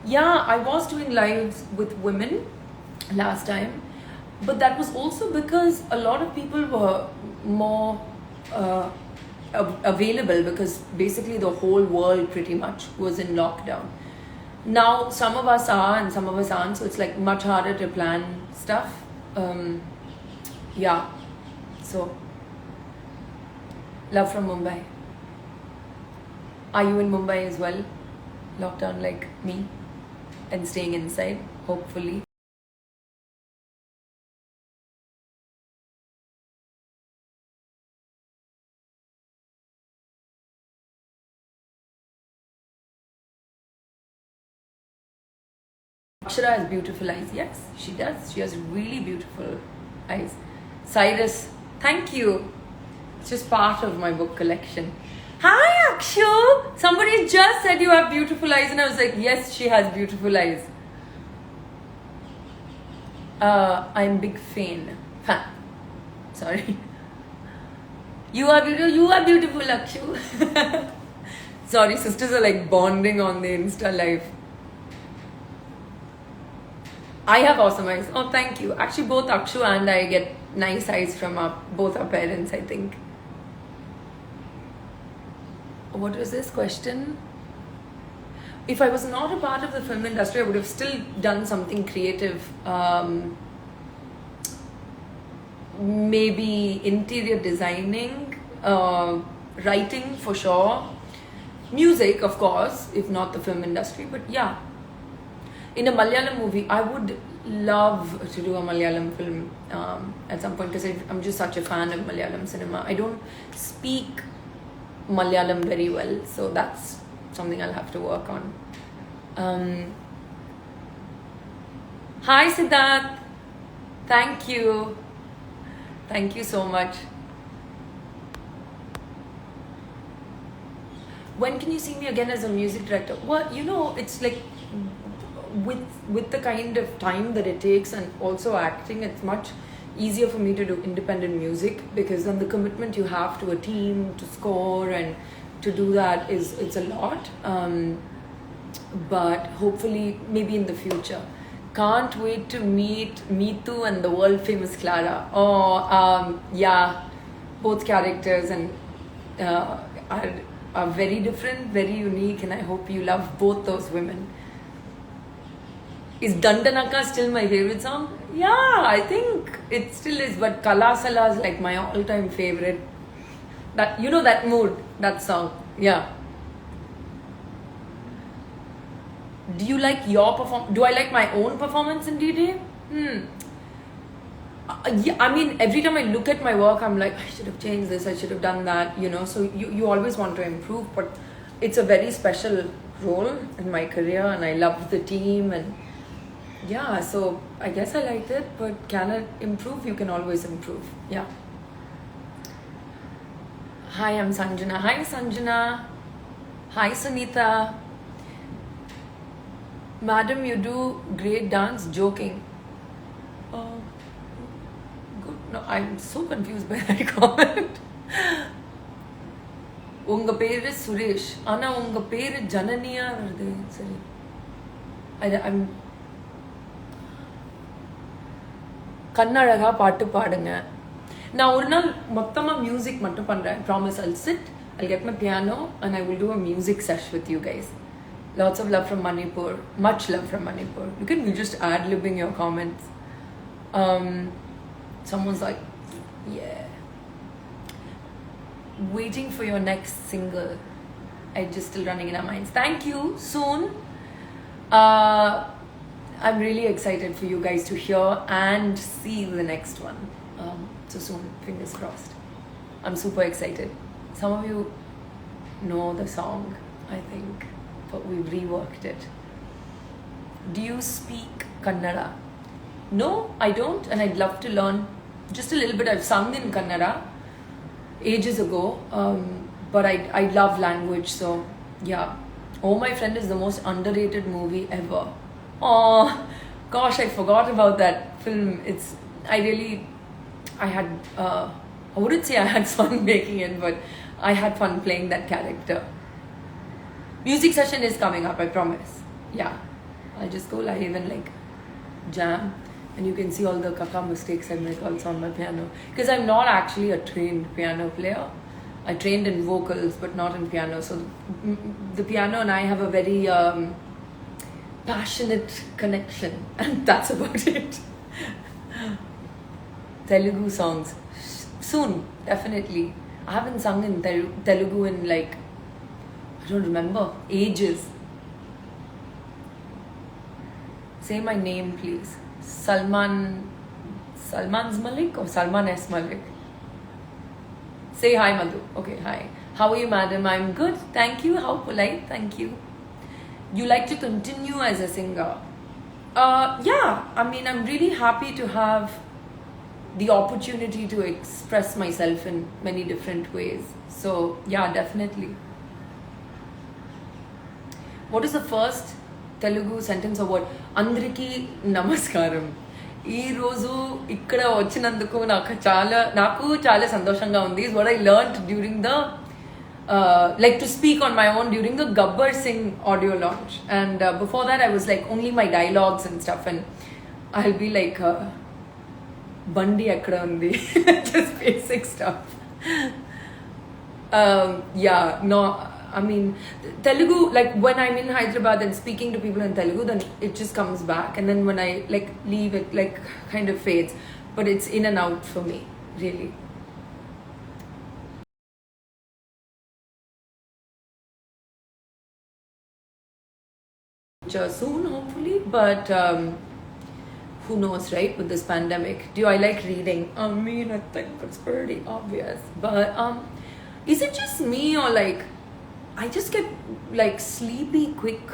Yeah, I was doing lives with women last time, but that was also because a lot of people were more uh, available because basically the whole world pretty much was in lockdown. Now, some of us are and some of us aren't, so it's like much harder to plan stuff. Yeah, so love from Mumbai. Are you in Mumbai as well? Lockdown like me and staying inside, hopefully. Akshara has beautiful eyes. Yes, she does. She has really beautiful eyes. Cyrus, thank you. It's just part of my book collection. Hi, Akshu. Somebody just said you have beautiful eyes, and I was like, yes, she has beautiful eyes. I'm big fan. Sorry. You are beautiful. You are beautiful, Akshu. Sorry, sisters are like bonding on the Insta live. I have awesome eyes. Oh, thank you. Actually, both Akshu and I get nice eyes from both our parents, I think. What was this question? If I was not a part of the film industry, I would have still done something creative. Maybe interior designing, writing for sure, music, of course, if not the film industry. But yeah, in a Malayalam movie, I would love to do a Malayalam film at some point because I'm just such a fan of Malayalam cinema. I don't speak Malayalam very well, so that's something I'll have to work on. Hi Siddharth, thank you. Thank you so much. When can you see me again as a music director? Well, it's like with the kind of time that it takes and also acting, it's much easier for me to do independent music because then the commitment you have to a team to score and to do that it's a lot. But hopefully maybe in the future. Can't wait to meet Meetu and the world famous Clara. Oh, yeah, both characters and are very different, very unique, and I hope you love both those women. Is Dandanaka still my favorite song? Yeah, I think it still is, but Kalasala is like my all-time favorite. That mood, that song. Yeah. Do you like your Do I like my own performance in D-Day? Yeah, I mean, every time I look at my work, I'm like, I should have changed this, I should have done that, So you always want to improve, but it's a very special role in my career, and I love the team, and yeah, so I guess I liked it, but can it improve? You can always improve. Yeah. Hi, I'm Sanjana. Hi, Sanjana. Hi, Sunita. Madam, you do great dance. Joking. Good. No, I'm so confused by that comment. Unga பேரு சுரேஷ் ஆனா உங்க பேரு ஜனனியா வருது சரி I'm கண்ணழகா பாட்டு பாடுங்க நான் ஒரு நாள் மொத்தமா மியூசிக் மட்டும் பண்றேன் promise I'll sit I'll get my piano and I will do a music sesh with you guys. Lots of love from Manipur. Much love from Manipur. You can be just ad-libbing your comments. Someone's like, yeah. Waiting for your next single. It's just still running in our minds. Thank you. Soon. I'm really excited for you guys to hear and see the next one. So soon. Fingers crossed. I'm super excited. Some of you know the song, I think. But we've reworked it. Do you speak Kannada? No, I don't, and I'd love to learn just a little bit. I've sung in Kannada ages ago, but I love language, so yeah. Oh, My Friend is the most underrated movie ever. Oh, gosh, I forgot about that film. I wouldn't say I had fun making it, but I had fun playing that character. Music session is coming up, I promise. Yeah. I just go live and like jam, and you can see all the kaka mistakes I make also on my piano, because I'm not actually a trained piano player. I trained in vocals but not in piano, so the piano and I have a very passionate connection, and that's about it. Telugu songs soon, definitely. I haven't sung in Telugu in like, I don't remember, ages. Say my name, please. Salman's Malik or Salman S. Malik? Say hi, Madhu. Okay, hi. How are you, madam? I'm good. Thank you. How polite. Thank you. You like to continue as a singer? Yeah. I mean, I'm really happy to have the opportunity to express myself in many different ways. So, yeah, definitely. What is the first Telugu sentence or word? Andriki namaskaram. ఈ రోజు ఇక్కడ వచ్చినందుకు నాకు చాలా సంతోషంగా ఉంది. Is what I learned during the like to speak on my own during the Gabbar Singh audio launch, and before that I was like only my dialogues and stuff, and I'll be like Bandi ekkada undi, just basic stuff. Yeah, no, I mean, Telugu, like when I'm in Hyderabad and speaking to people in Telugu, then it just comes back, and then when I like leave, it like kind of fades, but it's in and out for me, really. Soon, hopefully, but who knows, right? With this pandemic, do I like reading? I mean, I think it's pretty obvious, but is it just me, or like I just get like sleepy quick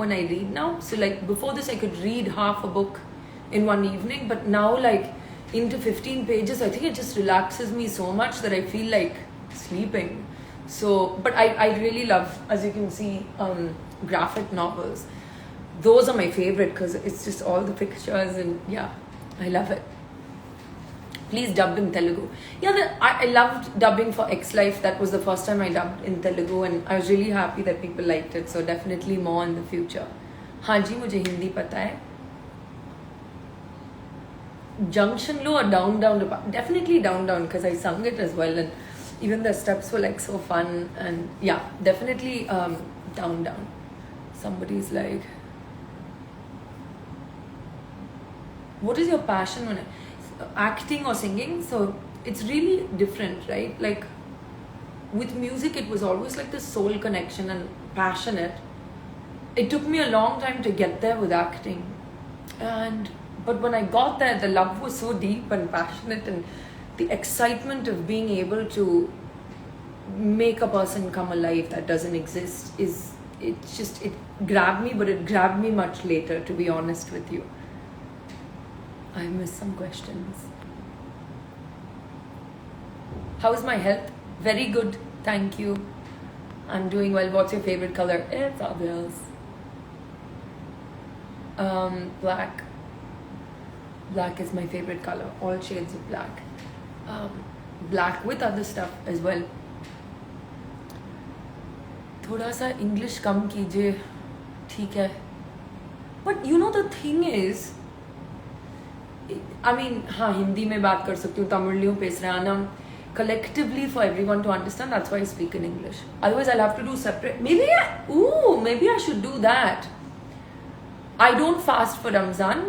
when I read now? So like before this I could read half a book in one evening, but now like into 15 pages I think it just relaxes me so much that I feel like sleeping. So but I really love, as you can see, graphic novels. Those are my favorite because it's just all the pictures, and yeah, I love it. Please dub in Telugu. Yeah, I loved dubbing for X Life. That was the first time I dubbed in Telugu, and I was really happy that people liked it. So definitely more in the future. हाँ जी, मुझे हिंदी पता है. Junction low or down down? Definitely down down because I sung it as well, and even the steps were like so fun. And yeah, definitely down down. Somebody's like, what is your passion on it? Acting or singing? So it's really different, right? Like with music it was always like this soul connection and passionate. It took me a long time to get there with acting, but when I got there, the love was so deep and passionate, and the excitement of being able to make a person come alive that doesn't exist it grabbed me, but it grabbed me much later, to be honest with you. I missed some questions. How's my health? Very good, thank you. I'm doing well. What's your favorite color? It's obvious. Black. Black is my favorite color. All shades of black. Black with other stuff as well. थोड़ा सा English कम कीजिए, ठीक है? But you know the thing is, I mean, हाँ हिंदी में बात कर सकती हूँ, तमिलियों पेसराना. Collectively for everyone to understand, that's why I speak in English. Otherwise I'll have to do separate. Maybe I should do that. I don't fast for Ramzan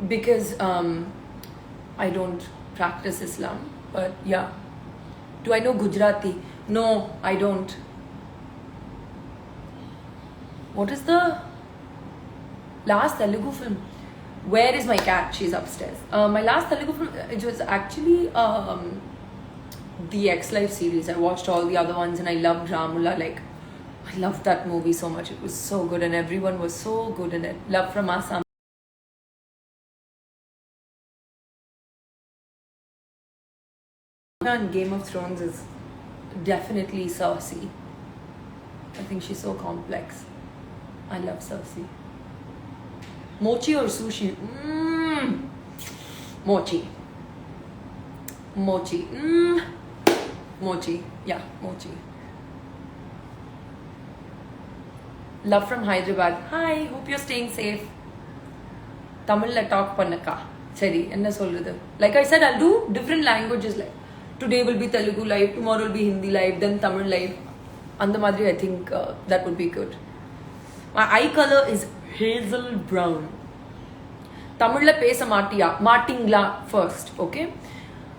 because I don't practice Islam. But yeah, do I know Gujarati? No, I don't. What is the last Telugu film? Where is my cat? She's upstairs. My last Telugu film, it was actually the X Life series. I watched all the other ones and I loved Ramula. Like, I loved that movie so much. It was so good and everyone was so good in it. Love from Assam. And Game of Thrones is definitely Cersei. I think she's so complex. I love Cersei. Mochi or sushi? Mochi. Mochi. Mochi. Yeah, mochi. Love from Hyderabad. Hi, hope you're staying safe. Tamil talk pannaka. Seri, enna solradhu. Like I said, I'll do different languages. Like today will be Telugu live, tomorrow will be Hindi live, then Tamil live. And the madri, I think that would be good. My eye color is hazel brown. Tamil pesa maatiya, maatingla first, okay?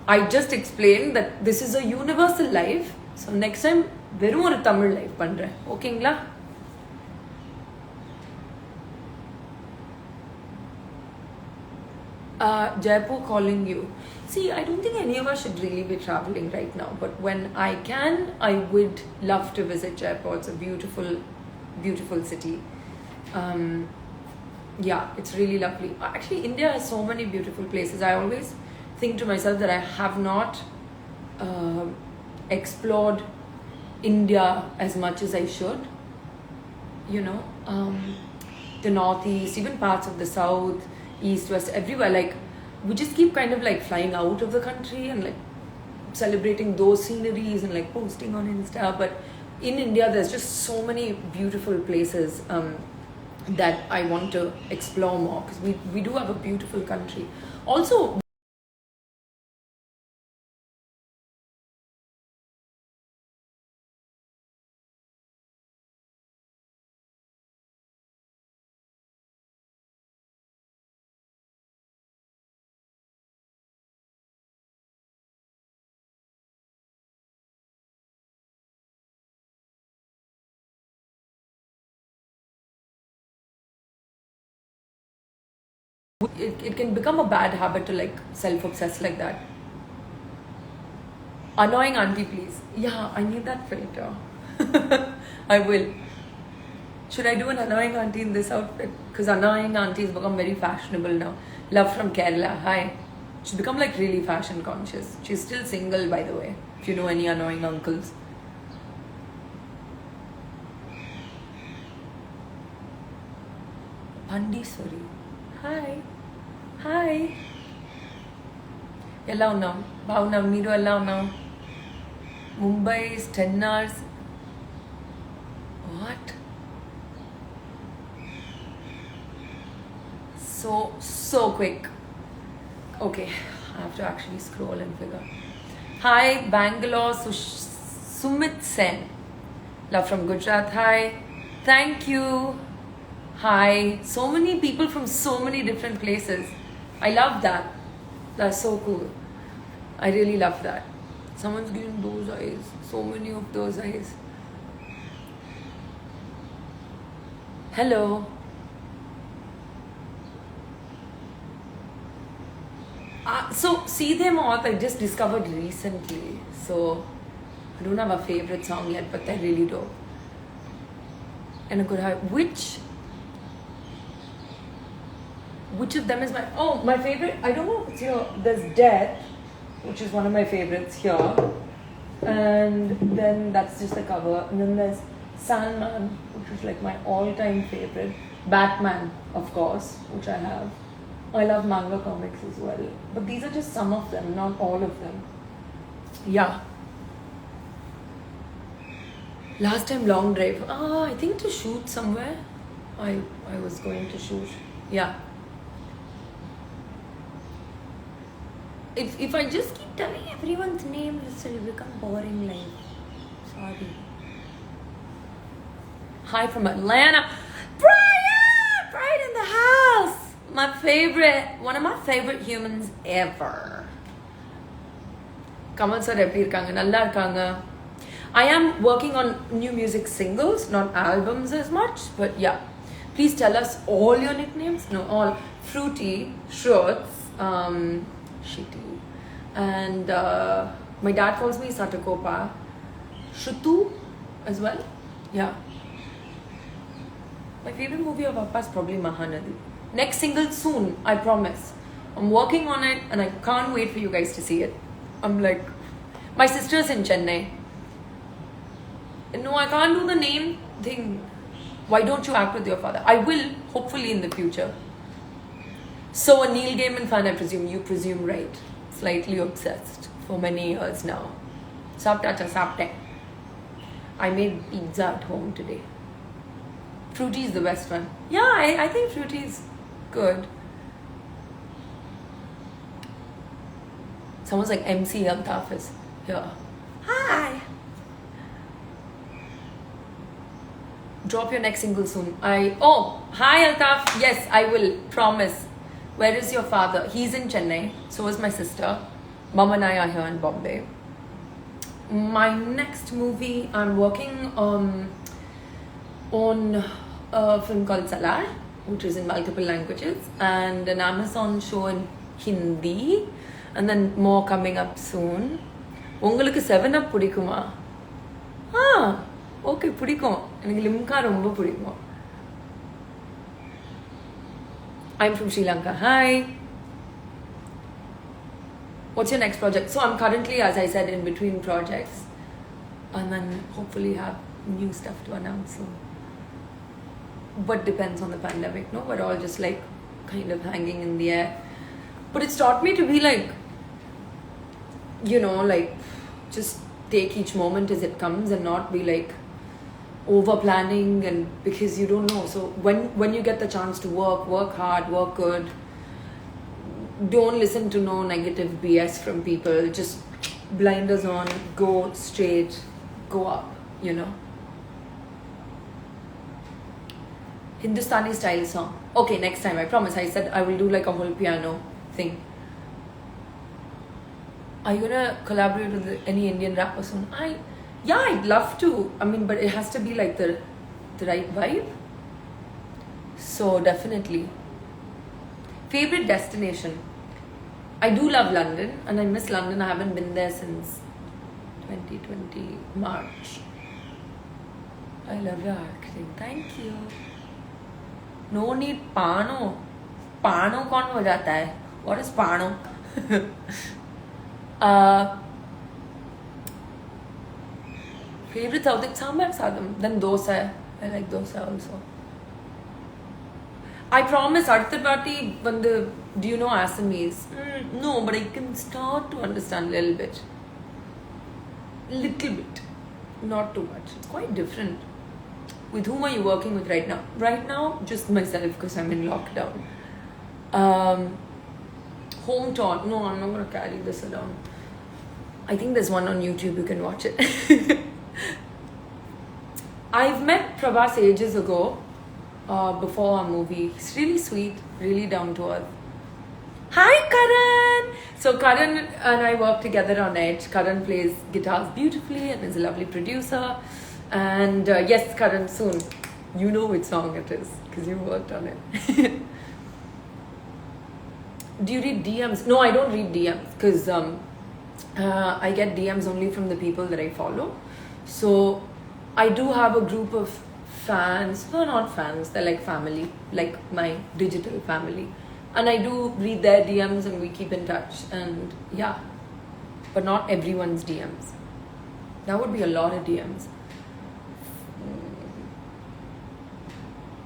I just explained that this is a universal live. So next time, verum oru Tamil live pandren. Okayங்களா? Jaipur calling you. See, I don't think any of us should really be traveling right now. But when I can, I would love to visit Jaipur. It's a beautiful, beautiful city. Yeah, it's really lovely. Actually, India has so many beautiful places. I always think to myself that I have not explored India as much as I should. You know, the northeast, even parts of the south, east, west, everywhere. Like, we just keep kind of like flying out of the country and like celebrating those sceneries and like posting on Insta. But in India, there's just so many beautiful places that I want to explore more, because we do have a beautiful country. Also, it can become a bad habit to like self-obsess like that. Annoying auntie, please. Yeah, I need that filter. I will. Should I do an annoying auntie in this outfit? Because annoying aunties become very fashionable now. Love from Kerala. Hi. She's become like really fashion conscious. She's still single, by the way, if you know any annoying uncles. Pandiswari. Hi. Hi. ఎలా ఉన్నాం? బాగున్నాం. మీరు ఎలా ఉన్నాం? Mumbai is 10 hours. What? So quick. Okay, I have to actually scroll and figure. Hi, Bangalore, Sumit Sen. Love from Gujarat. Hi. Thank you. Hi. So many people from so many different places. I love that. That's so cool. I really love that. Someone's giving those eyes. So many of those eyes. Hello. So Seedhe Moth I just discovered recently. So I don't have a favorite song yet, but they're really dope. And I could have which of them is my favorite? I don't know if it's here. There's Death, which is one of my favorites here. And then that's just the cover. And then there's Sandman, which is like my all-time favorite. Batman, of course, which I have. I love manga comics as well. But these are just some of them, not all of them. Yeah. Last time long drive. I think to shoot somewhere. I was going to shoot. Yeah. If I just keep telling everyone's name, it will become boring life. Sorry. Hi from Atlanta. Brian in the house. One of my favorite humans ever. Kamal sir eppadi irukanga? Nalla irukanga. I am working on new music singles, not albums as much, but yeah. Please tell us all your nicknames. No, all. Fruity, Shruts, Shitty. And my dad calls me Satakopa. Shrutu as well. Yeah. My favorite movie of Appa is probably Mahanadi. Next single soon, I promise. I'm working on it and I can't wait for you guys to see it. I'm like, my sister's in Chennai. No, I can't do the name thing. Why don't you act with your father? I will, hopefully in the future. So a Neil Gaiman fan, I presume. You presume right. Slightly obsessed for many years now. Sapte. I made pizza at home today. Fruity is the best one. Yeah, I think Fruity is good. Someone's like MC Altaf is here. Hi. Drop your next single soon. Hi Altaf. Yes, I will. Promise. Where is your father? He's in Chennai. So is my sister. Mom and I are here in Bombay. My next movie, I'm working on a film called Salar, which is in multiple languages, and an Amazon show in Hindi, and then more coming up soon. உங்களுக்கு 7up பிடிக்குமா? Okay பிடிக்கும். எனக்கு லிம்கா ரொம்ப பிடிக்கும். I'm from Sri Lanka. Hi. What's your next project? So I'm currently, as I said, in between projects, and then hopefully have new stuff to announce soon. But depends on the pandemic, no? We're all just like kind of hanging in the air. But it's taught me to be like, like just take each moment as it comes and not be like over planning, and because you don't know. So when you get the chance to work hard, work good, don't listen to no negative BS from people. Just blinders on, go straight, go up, Hindustani style song. Okay, next time, I promise. I said I will do like a whole piano thing. Are you gonna collaborate with any Indian rapper soon? I'd love to. I mean, but it has to be like the right vibe. So definitely. Favorite destination? I do love London, and I miss London. I haven't been there since 2020 March. I love your acting. Thank you. No need Pano. Pano कौन बजाता है? What is Pano? Favorite South Indian sambar sadam. Then dosa. I like dosa also. I promise, Arthapati, do you know Assamese? No, but I can start to understand a little bit. Little bit. Not too much. It's quite different. With whom are you working with right now? Right now, just myself because I'm in lockdown. Home taught. No, I'm not going to carry this around. I think there's one on YouTube. You can watch it. I've met Prabhas ages ago. Before our movie. He's really sweet, really down to earth. Hi Karan! So Karan and I work together on Edge. Karan plays guitars beautifully and is a lovely producer. And yes, Karan, soon. You know which song it is because you worked on it. Do you read DMs? No, I don't read DMs because I get DMs only from the people that I follow. So I do have a group of fans. No, not fans. They're like family, like my digital family. And I do read their DMs and we keep in touch. And yeah, but not everyone's DMs. That would be a lot of DMs.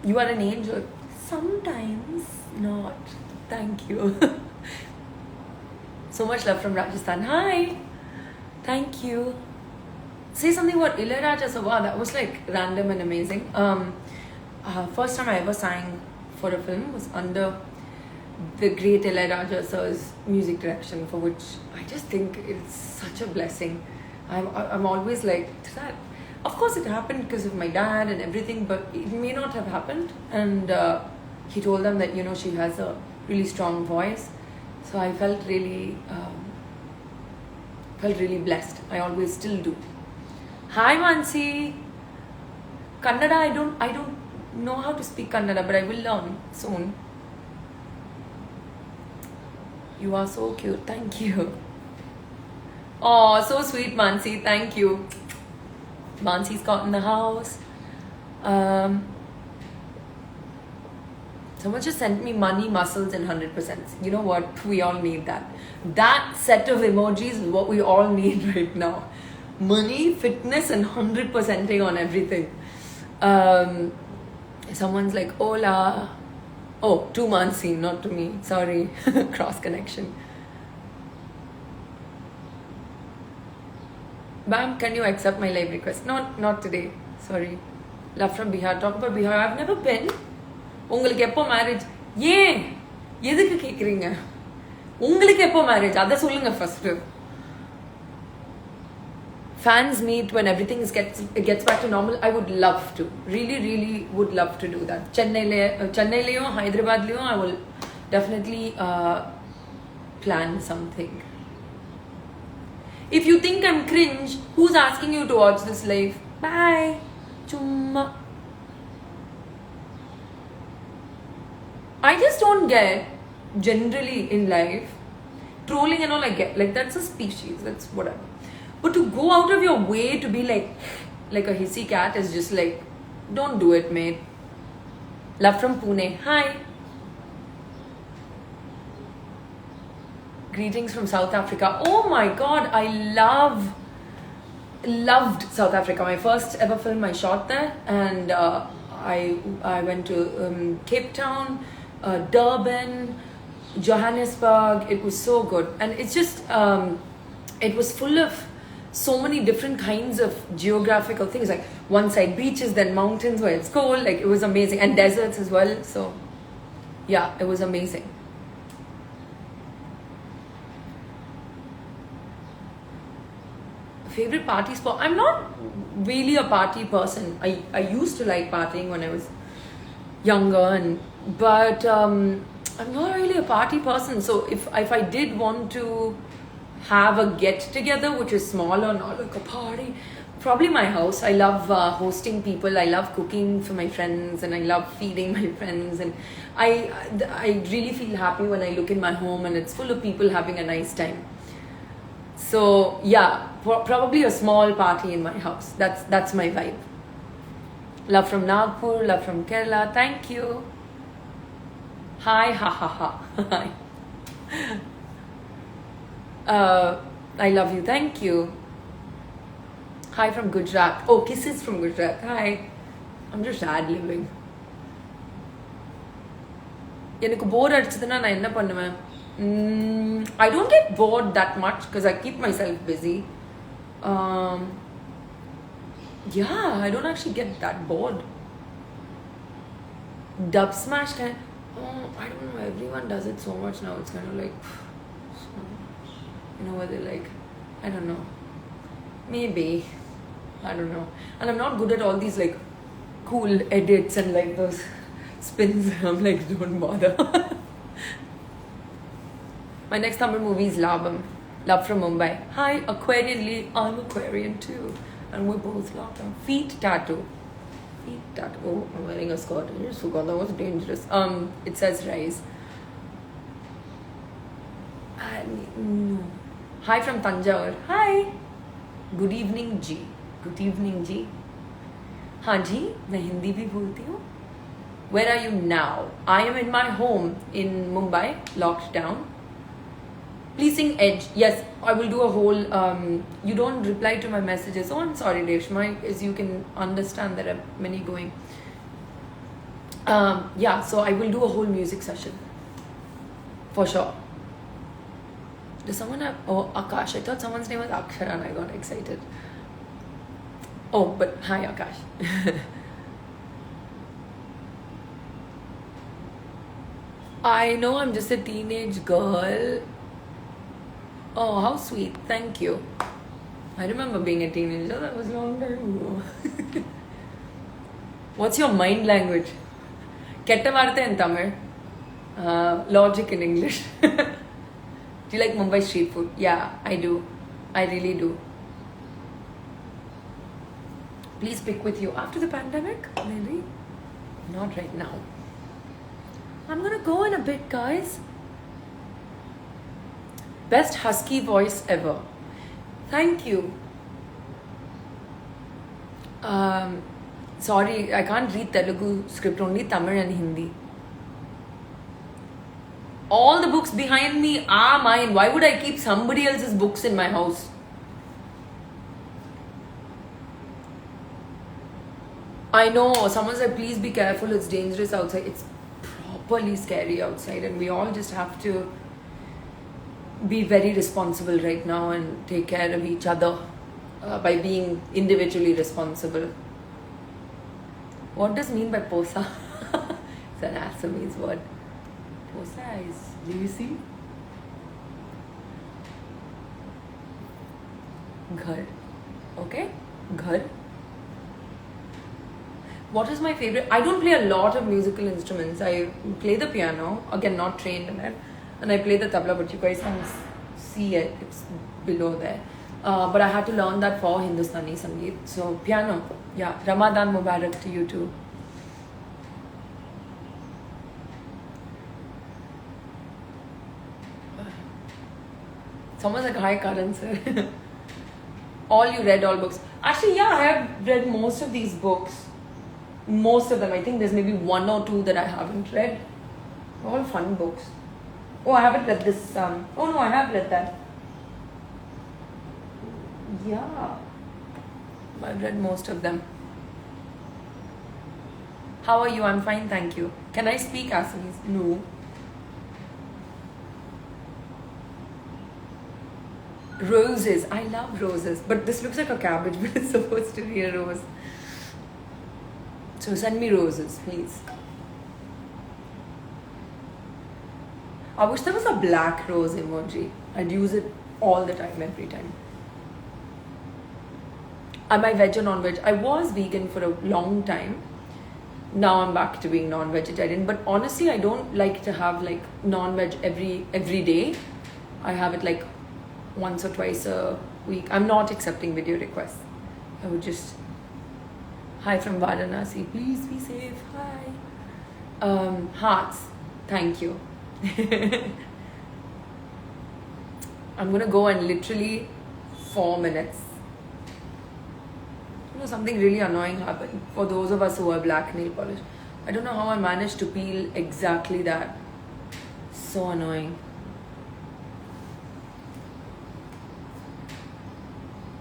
You are an angel. Sometimes not. Thank you. So much love from Rajasthan. Hi. Thank you. Say something about Ilayaraja. So wow, that was like random and amazing. First time I ever sang for a film was under the great Ilayaraja sir's music direction, for which I just think it's such a blessing. I'm always like, that. Of course it happened because of my dad and everything, but it may not have happened. And he told them that she has a really strong voice. So I felt really blessed. I always still do. Hi Mansi. Kannada, I don't know how to speak Kannada, but I will learn soon. You are so cute. Thank you. Oh, so sweet, Mansi. Thank you. Mansi's got in the house. Someone just sent me money, muscles, and 100%. You know what? We all need that. That set of emojis is what we all need right now. Money, fitness, and 100%ing on everything. Someone's like, hola. Oh, to Mansi, not to me. Sorry. Cross connection. Bam, can you accept my live request? Not today. Sorry. Love from Bihar. Talk about Bihar. I've never been. உங்களுக்கு எப்போ marriage? ஏன் எதுக்கு கேக்குறீங்க? உங்களுக்கு எப்போ marriage? அதை சொல்லுங்க first. Fans meet when everything gets back to normal. I would love to. Really would love to do that. Chennailayum, Hyderabadlayum, I will definitely plan something. If you think I'm cringe, who's asking you to watch this live? Bye. Chumma. I just don't get, generally in life, trolling and all I get. Like, that's a species, that's whatever. But to go out of your way to be like a hissy cat is just like, don't do it, mate. Love from Pune. Hi. Greetings from South Africa. Oh my god, I loved South Africa. My first ever film I shot there, and I went to Cape Town, Durban, Johannesburg. It was so good, and it's just it was full of so many different kinds of geographical things, like one side beaches, then mountains where it's cold. Like, it was amazing, and deserts as well. So yeah, it was amazing. Favorite party spot? I'm not really a party person. I used to like partying when I was younger, but I'm not really a party person. So if I did want to have a get together which is small or not like a party, probably my house. I love hosting people. I love cooking for my friends, and I love feeding my friends, and I really feel happy when I look in my home and it's full of people having a nice time. So yeah, probably a small party in my house. That's my vibe. Love from Nagpur, love from Kerala. Thank you. Hi, ha ha ha. Hi. I love you. Thank you. Hi from Gujarat. Oh, kisses from Gujarat. Hi. I'm just ad-libbing. எனக்கு போர் அடிச்சதுன்னா நான் என்ன பண்ணுவேன்? I don't get bored that much because I keep myself busy. Yeah, I don't actually get that bored. Dub smash kind. I don't know. Everyone does it so much now. It's kind of like, you know, where they're like, I don't know. Maybe. I don't know. And I'm not good at all these like cool edits and like those spins. I'm like, don't bother. My next Tamil movie is Labam. Love from Mumbai. Hi, Aquarian Lee. I'm Aquarian too. And we're both locked on. Feet tattoo. Feet tattoo. Oh, I'm wearing a skirt. I just forgot. That was dangerous. It says rise. No. Hi from Tanjore. Hi. Good evening, G. Good evening, G. हाँ जी, मैं हिंदी भी बोलती हूँ. Where are you now? I am in my home in Mumbai, locked down. Please sing Edge. Yes, I will do a whole. You don't reply to my messages. Oh, I'm sorry, Reshma. As you can understand, there are many going. Yeah, so I will do a whole music session. For sure. Does someone have. Oh, Akash. I thought someone's name was Akshara and I got excited. Oh, but hi, Akash. I know I'm just a teenage girl. Oh, how sweet. Thank you. I remember being a teenager. That was long time ago. What's your mind language? Ketta vartha in Tamil. Logic in English. Do you like Mumbai street food? Yeah, I do. I really do. Please pick with you. After the pandemic? Maybe. Not right now. I'm gonna go in a bit, guys. Best husky voice ever. Thank you. Sorry, I can't read Telugu script, only Tamil and Hindi. All the books behind me are mine. Why would I keep somebody else's books in my house? I know, someone said please be careful, it's dangerous outside. It's properly scary outside, and we all just have to be very responsible right now and take care of each other by being individually responsible. What does mean by posa? It's an Assamese word. Posa is lazy. Ghar. Okay? Ghar. What is my favorite? I don't play a lot of musical instruments. I play the piano, again, not trained in it. And I play the tabla, but you guys can't see it. It's below there. But I had to learn that for Hindustani Sangeet. So, piano. Yeah. Ramadan Mubarak to you too. Someone's like, hi, Karan sir. You read all books. Actually, yeah, I have read most of these books. Most of them. I think there's maybe one or two that I haven't read. All fun books. Oh, I haven't read this. Oh no, I have read that. Yeah. I've read most of them. How are you? I'm fine, thank you. Can I speak Assamese? No. Roses. I love roses. But this looks like a cabbage, but it's supposed to be a rose. So send me roses, please. I wish there was a black rose emoji. I'd use it all the time, every time. Am I veg or non-veg? I was vegan for a long time. Now I'm back to being non-vegetarian. But honestly, I don't like to have like non-veg every day. I have it like once or twice a week. I'm not accepting video requests. I would just... Hi from Varanasi. Please be safe. Hi. Hearts. Thank you. I'm gonna go and literally 4 minutes. You know, something really annoying happened for those of us who are black nail polish. I don't know how I managed to peel exactly that. So annoying.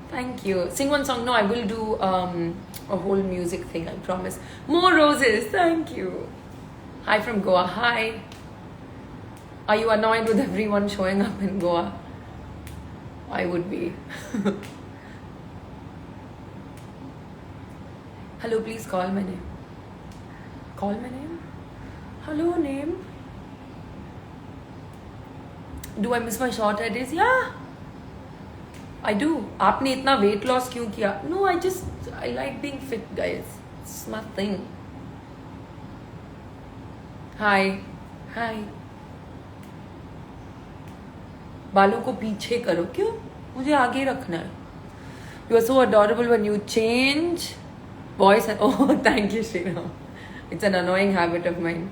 Thank you. Sing one song. No, I will do a whole music thing, I promise. More roses. Thank you. Hi from Goa. Hi. Are you annoyed with everyone showing up in Goa? I would be. Hello, please call my name. Call my name? Hello, name. Do I miss my short hair days? Yeah. I do. आपने इतना weight loss क्यों किया? No, I like being fit, guys. It's my thing. Hi. Hi. बालों को पीछे करो. क्यों? मुझे आगे रखना है. You are so adorable when you change voice. Oh, thank you, Shriram. It's an annoying habit of mine.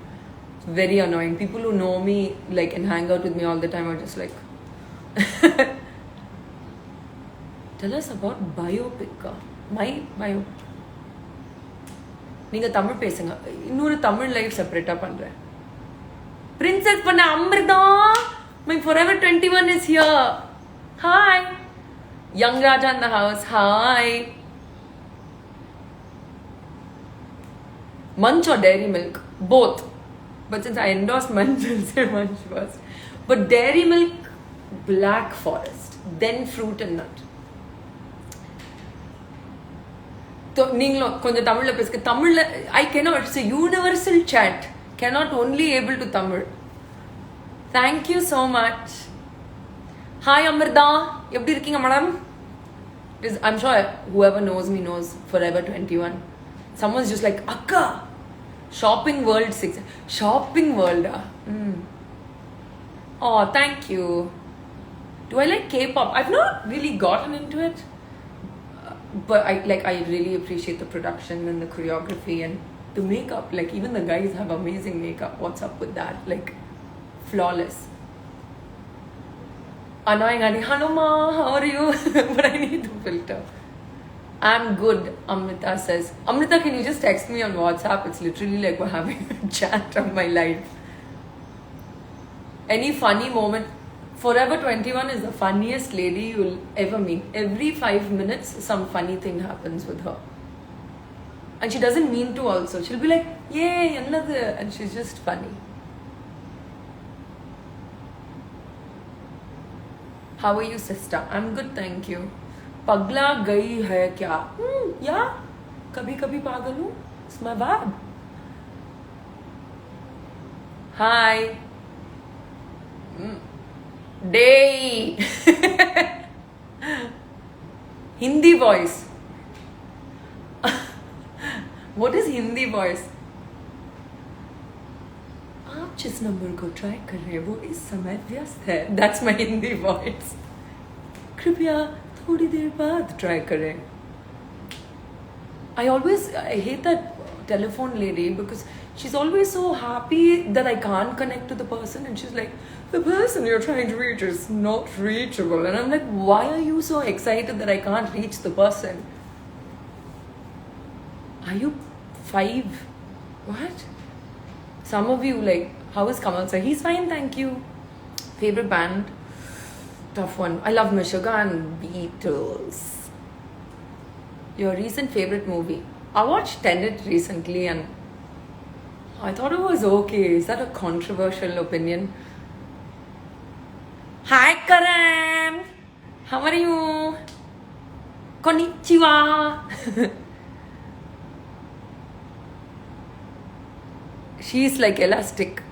It's very annoying. People who know me like and hang out with me all the time are just like... Tell us about biopic. My bio. நீங்க தமிழ் பேசுங்க. இன்னொரு Tamil live செப்பரேட்டா பண்றேன். Princess பண்ண Amrita. My Forever 21 is here. Hi. Young Raja in the house. Hi. Munch or Dairy Milk? Both. But since I endorsed Munch, I'll say Munch first. But Dairy Milk, Black Forest, then Fruit and Nut. So, கொஞ்சம் தமிழ்ல பேசுங்க. தமிழ்ல I cannot. It's a universal chat. Cannot only able to Tamil. Thank you so much. Hi Amrita. எப்படி இருக்கீங்க madam? I'm sure whoever knows me knows Forever 21. Someone's just like, Akka, Shopping World 6. Shopping World. Oh, thank you. Do I like K-pop? I've not really gotten into it. But I really appreciate the production and the choreography and the makeup. Like even the guys have amazing makeup. What's up with that? Like flawless. Annoying Adi, hello ma, how are you? But I need the filter. I'm good, Amrita says. Amrita, can you just text me on WhatsApp? It's literally like we're having a chat of my life. Any funny moment? Forever 21 is the funniest lady you'll ever meet. Every 5 minutes, some funny thing happens with her. And she doesn't mean to also. She'll be like, yay, another. And she's just funny. How are you, sister? I'm good, thank you. Pagla gayi hai kya? Yeah. Kabhi kabhi pagal hu. It's my vibe. Hi. Day. Hindi voice. What is Hindi voice? आप जिस number को try कर रहे हैं वो इस समय व्यस्त है. That's my Hindi voice. कृपया थोड़ी देर बाद ट्राई करें. I hate that telephone lady because she's always so happy that I can't connect to the person, and she's like, the person you're trying to reach is not reachable. And I'm like, why are you so excited that I can't reach the person? Are you 5? What? Some of you like, how is Kamal sir? He's fine, thank you. Favorite band? Tough one. I love Meshuggah and Beatles. Your recent favorite movie? I watched Tenet recently and I thought it was okay. Is that a controversial opinion? Hi Karan! How are you? Konnichiwa! She's like elastic.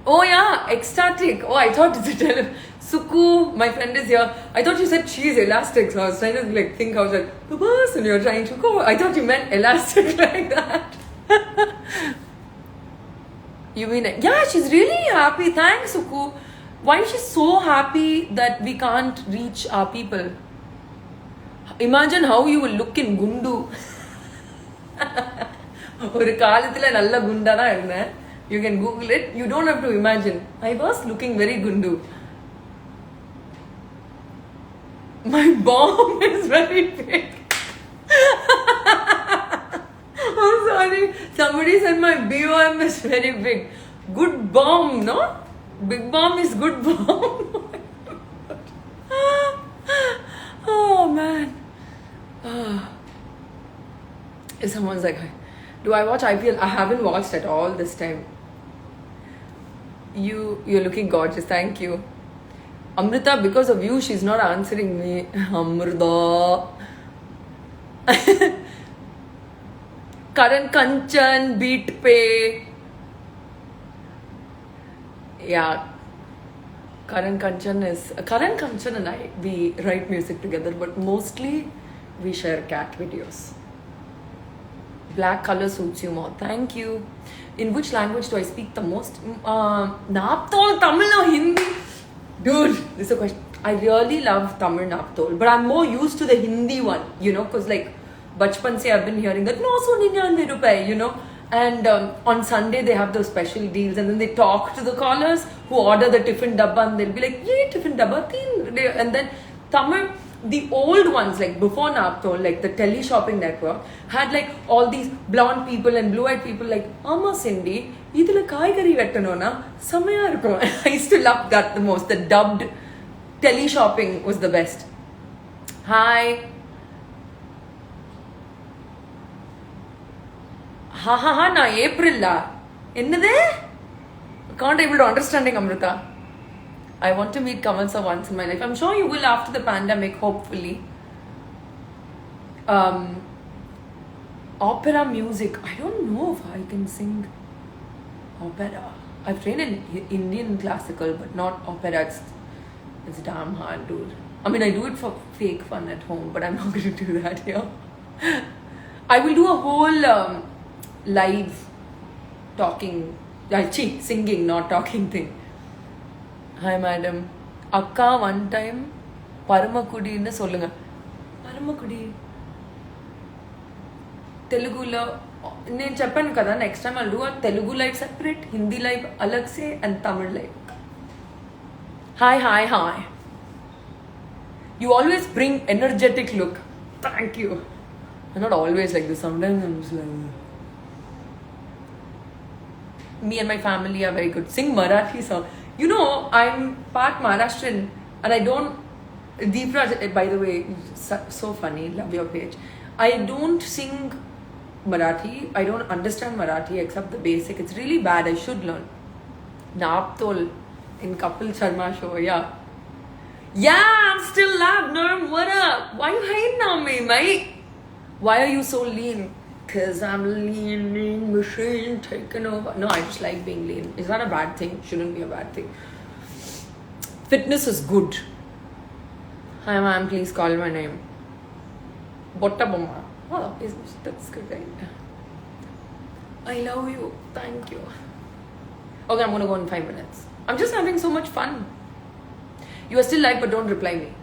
Oh yeah, ecstatic. Oh, I thought it's a Suku, my friend is here. I thought you said she's elastic, so I was trying to like think. I was like, the person you're trying to go. I thought you meant elastic like that. You mean it? Yeah, she's really happy. Thanks, Suku. Why is she so happy that we can't reach our people? Imagine how you will look in Gundu. ஒரு காலத்துல நல்ல குண்டா தான் இருந்தேன். You can Google it. You don't have to imagine. I was looking very gundu. My bomb is very big. I'm sorry. Somebody said my BOM is very big. Good bomb, no? Big bomb is good bomb. Oh man. If someone's like, do I watch IPL? I haven't watched at all this time. You're looking gorgeous. Thank you. Amrita, because of you, she's not answering me. Amrita. Karan Kanchan, Beat Pay. Yeah. Karan Kanchan and I, we write music together, but mostly we share cat videos. Black color suits you more. Thank you. In which language do I speak the most? Naptol, Tamil or Hindi? Dude, this is a question. I really love Tamil Naptol, but I'm more used to the Hindi one, you know, because like bachpan se I've been hearing that, no, so 99 rupaye, you know. And on Sunday they have those special deals, and then they talk to the callers who order the tiffin dabba, and they'll be like, yeah, tiffin dabba, and then Tamil, the old ones, like before Naptol, like the tele-shopping network, had like all these blonde people and blue-eyed people like, Amma Cindy, idhula kaikari vettanona, samaya irukum. I used to love that the most. The dubbed tele-shopping was the best. Hi. Ha, na April la. Ennade? Can't able to understanding, Amrita. I want to meet Kamal sir once in my life. I'm sure you will after the pandemic, hopefully. Opera music. I don't know if I can sing opera. I've trained in Indian classical, but not opera. It's damn hard, dude. I mean, I do it for fake fun at home, but I'm not going to do that here. I will do a whole live talking, singing, not talking thing. Hi madam. Akka one time Paramakudi nu solunga. Paramakudi Telugulo నేను చెప్పాను కదా next time I'll do a Telugu live separate, Hindi live alag se and Tamil live. Hi. You always bring energetic look. Thank you. I'm not always like this. Sometimes I'm just like me and my family are very good. Sing Marathi song. You know, I'm part Maharashtrian and I don't. Deepraj, by the way, so funny. Love your page. I don't sing Marathi. I don't understand Marathi except the basic. It's really bad. I should learn. Naptol in Kapil Sharma show. Yeah, I'm still lab. Norm, what up? Why you hating on me, mate? Why are you so lean? Because I'm lean machine taking over. No, I just like being lean. Is that a bad thing? Shouldn't be a bad thing. Fitness is good. Hi ma'am, please call my name. Bottabomma. Oh, that's good, right? I love you. Thank you. Okay, I'm gonna go in 5 minutes. I'm just having so much fun. You are still live, but don't reply me.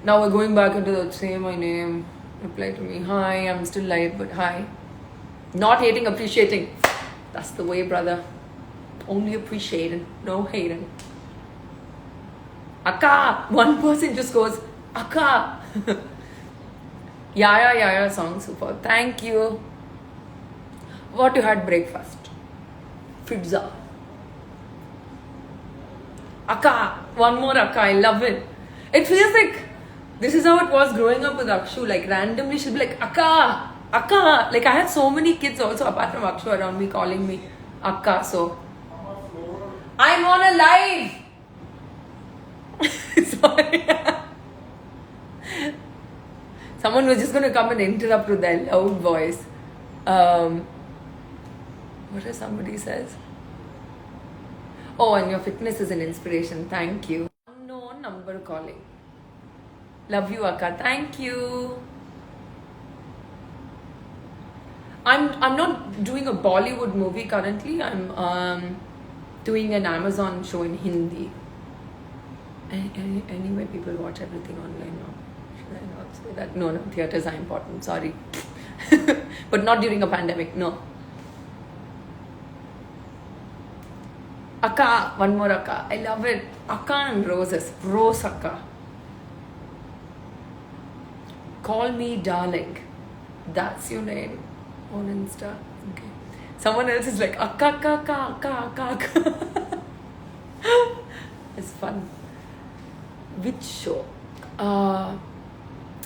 Now we're going back into the say my name. Reply to me. Hi, I'm still live, but hi. Not hating, appreciating. That's the way, brother. Only appreciating, no hating. Akka! One person just goes, Akka! Yaya song, super. Thank you. What you had breakfast? Pizza. Akka! One more Akka, I love it. It feels like this is how it was growing up with Akshu. Like randomly she'll be like, Akka! Akka! Like I had so many kids also apart from Akshu around me calling me Akka. So I'm on a live! Sorry. Someone was just going to come and interrupt with their loud voice. What if somebody says? Oh, and your fitness is an inspiration. Thank you. Unknown number calling. Love you, Akka. Thank you. I'm not doing a Bollywood movie currently. I'm doing an Amazon show in Hindi. Anyway, people watch everything online now. Should I not say that? No, theatres are important. Sorry. But not during a pandemic. No. Akka, one more Akka. I love it. Akka and roses. Rose Akka. Call me darling. That's your name on Insta. Okay. Someone else is like Akka, Akka. It's fun. Which show?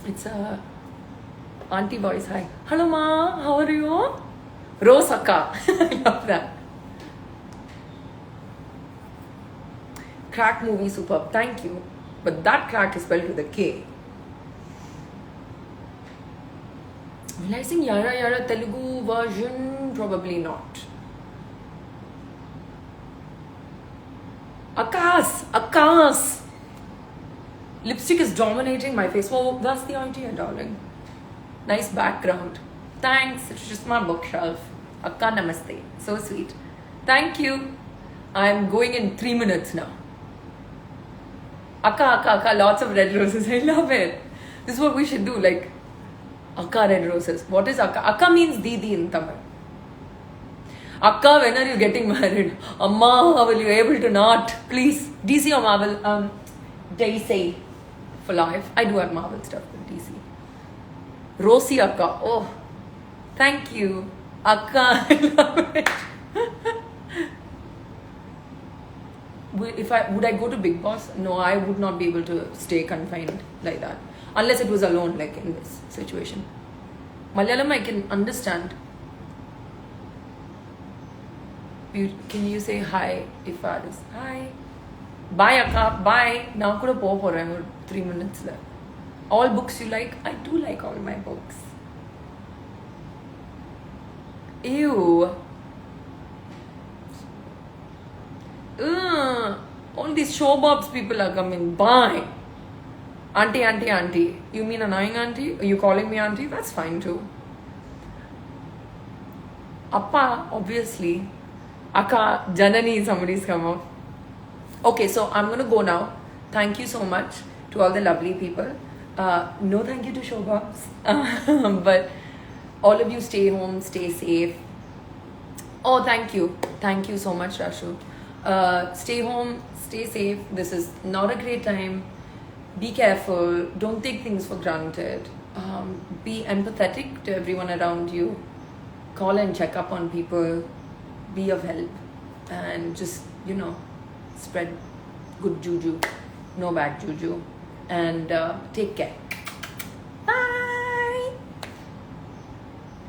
It's a auntie voice. Hi. Hello ma, how are you? Rose Akka. I love that. Crack movie, superb. Thank you. But that crack is spelled with a K. Will I sing Yara Telugu version? Probably not. Akas. Lipstick is dominating my face. Well, that's the idea, darling. Nice background. Thanks. It's just my bookshelf. Akka namaste. So sweet. Thank you. I'm going in 3 minutes now. Akka. Lots of red roses. I love it. This is what we should do. Like, Akka red roses. What is Akka? Akka means Didi in Tamil. Akka, when are you getting married? Amma, will you able to not? Please. DC or Marvel? DC. For life. I do have Marvel stuff with DC. Rosie Akka. Oh, thank you. Akka, I love it. Would I go to Big Boss? No, I would not be able to stay confined like that. Unless it was alone, like in this situation. Malayalam I can understand. Can you say hi if I was hi? Bye Akka, bye. Now kuda po poren 3 minutes left. All books you like? I do like all my books. Ew. All these showbobs people are coming. Bye. Auntie. You mean annoying auntie? Are you calling me auntie? That's fine too. Appa, obviously. Akka, Janani, somebody's come up. Okay, so I'm going to go now. Thank you so much to all the lovely people. No thank you to showbobs. But all of you stay home, stay safe. Oh, thank you. Thank you so much, Rashu. Stay home, stay safe. This is not a great time. Be careful. Don't take things for granted. Be empathetic to everyone around you. Call and check up on people. Be of help. And just, spread good juju. No bad juju. And take care.